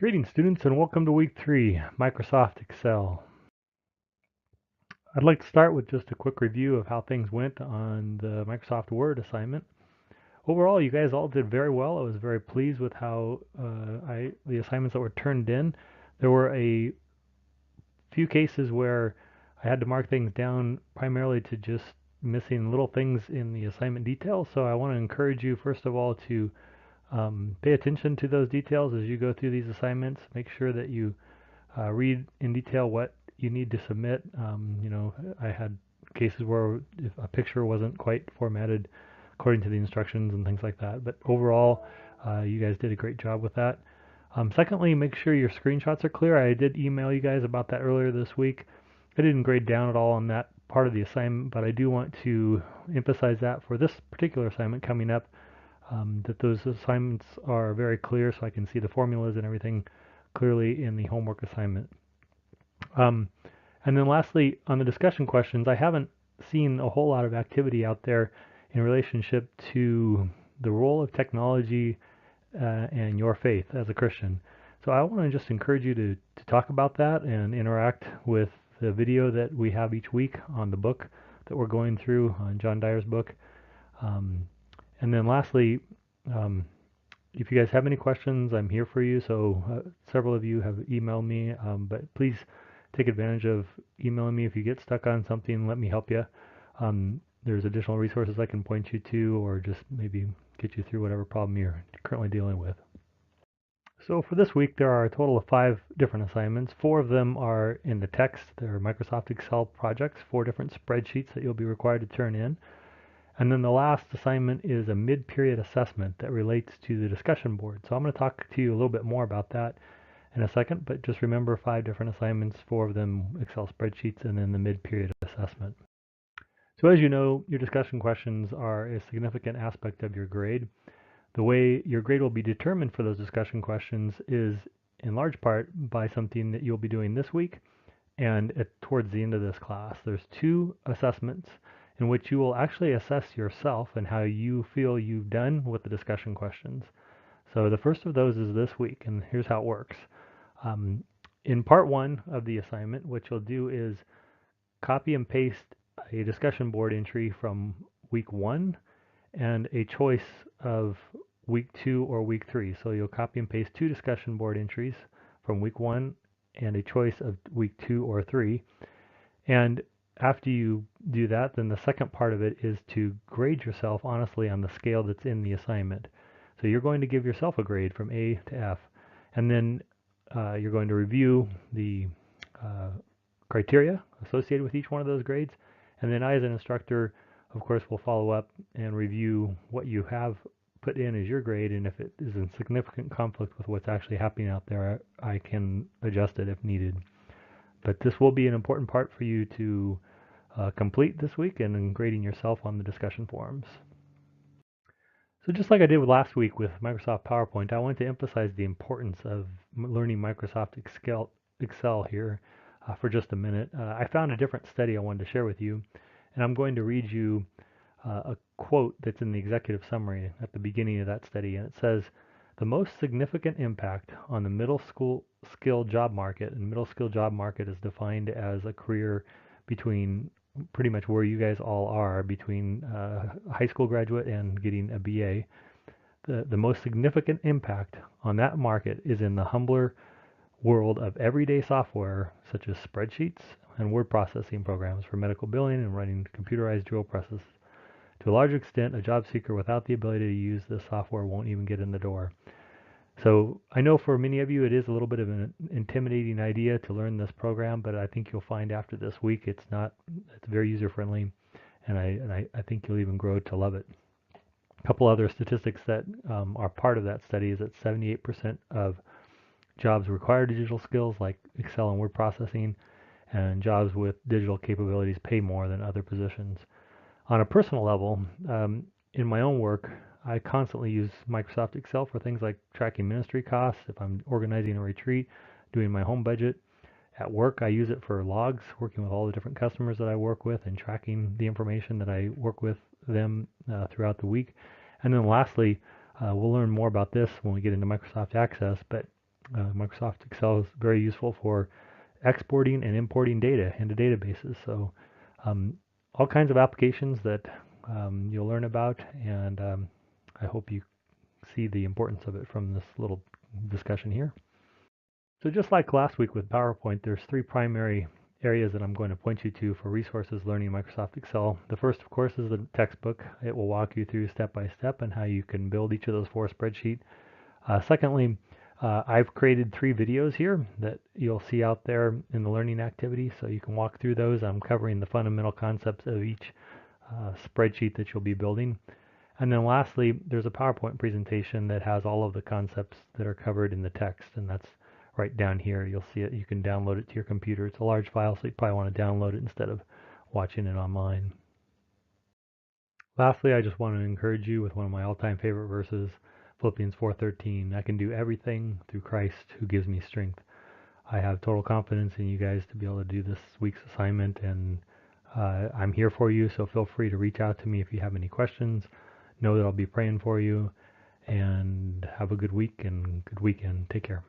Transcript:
Greetings, students, and welcome to week 3, Microsoft Excel. I'd like to start with just a quick review of how things went on the Microsoft Word assignment. Overall, you guys all did very well. I was very pleased with how the assignments that were turned in. There were a few cases where I had to mark things down primarily to just missing little things in the assignment details. So I want to encourage you, first of all, to pay attention to those details as you go through these assignments. Make sure that you read in detail what you need to submit. I had cases where if a picture wasn't quite formatted according to the instructions and things like that. But overall, you guys did a great job with that. Secondly, make sure your screenshots are clear. I did email you guys about that earlier this week. I didn't grade down at all on that part of the assignment, but I do want to emphasize that for this particular assignment coming up, that those assignments are very clear so I can see the formulas and everything clearly in the homework assignment. And then lastly, on the discussion questions, I haven't seen a whole lot of activity out there in relationship to the role of technology and your faith as a Christian. So I want to just encourage you to talk about that and interact with the video that we have each week on the book that we're going through, on John Dyer's book. And then lastly, if you guys have any questions, I'm here for you. So several of you have emailed me, but please take advantage of emailing me. If you get stuck on something, let me help you. There's additional resources I can point you to, or just maybe get you through whatever problem you're currently dealing with. So for this week, there are a total of 5 different assignments. 4 of them are in the text. They're Microsoft Excel projects, 4 different spreadsheets that you'll be required to turn in. And then the last assignment is a mid-period assessment that relates to the discussion board. So I'm going to talk to you a little bit more about that in a second, but just remember 5 different assignments, 4 of them Excel spreadsheets, and then the mid-period assessment. So as you know, your discussion questions are a significant aspect of your grade. The way your grade will be determined for those discussion questions is in large part by something that you'll be doing this week and towards the end of this class. There's 2 assessments in which you will actually assess yourself and how you feel you've done with the discussion questions. So the first of those is this week, and here's how it works. In part 1 of the assignment, what you'll do is copy and paste a discussion board entry from week 1 and a choice of week 2 or week 3. So you'll copy and paste 2 discussion board entries from week 1 and a choice of week 2 or 3. And after you do that, then the second part of it is to grade yourself honestly on the scale that's in the assignment. So you're going to give yourself a grade from A to F, and then you're going to review the criteria associated with each one of those grades, and then I, as an instructor, of course, will follow up and review what you have put in as your grade, and if it is in significant conflict with what's actually happening out there, I can adjust it if needed. But this will be an important part for you to complete this week and in grading yourself on the discussion forums. So just like I did last week with Microsoft PowerPoint, I want to emphasize the importance of learning Microsoft Excel here for just a minute. I found a different study I wanted to share with you, and I'm going to read you a quote that's in the executive summary at the beginning of that study, and it says, "The most significant impact on the middle school skill job market," and middle skill job market is defined as a career between pretty much where you guys all are, between high school graduate and getting a BA. The most significant impact on that market is in the humbler world of everyday software such as spreadsheets and word processing programs for medical billing and running computerized drill presses. To a large extent, a job seeker without the ability to use this software won't even get in the door. So I know for many of you it is a little bit of an intimidating idea to learn this program, but I think you'll find after this week it's very user friendly, and I think you'll even grow to love it. A couple other statistics that are part of that study is that 78% of jobs require digital skills like Excel and word processing, and jobs with digital capabilities pay more than other positions. On a personal level, in my own work, I constantly use Microsoft Excel for things like tracking ministry costs, if I'm organizing a retreat, doing my home budget. At work, I use it for logs, working with all the different customers that I work with and tracking the information that I work with them throughout the week. And then lastly, we'll learn more about this when we get into Microsoft Access, but Microsoft Excel is very useful for exporting and importing data into databases. So um, all kinds of applications that you'll learn about, and I hope you see the importance of it from this little discussion here. So just like last week with PowerPoint, there's three primary areas that I'm going to point you to for resources learning Microsoft Excel. The first, of course, is the textbook. It will walk you through step by step on how you can build each of those four spreadsheets. Secondly, I've created 3 videos here that you'll see out there in the learning activity, so you can walk through those. I'm covering the fundamental concepts of each spreadsheet that you'll be building. And then lastly, there's a PowerPoint presentation that has all of the concepts that are covered in the text, and that's right down here. You'll see it. You can download it to your computer. It's a large file, so you probably want to download it instead of watching it online. Lastly, I just want to encourage you with one of my all-time favorite verses, Philippians 4:13. I can do everything through Christ who gives me strength. I have total confidence in you guys to be able to do this week's assignment, and I'm here for you, so feel free to reach out to me if you have any questions. Know that I'll be praying for you, and have a good week and good weekend. Take care.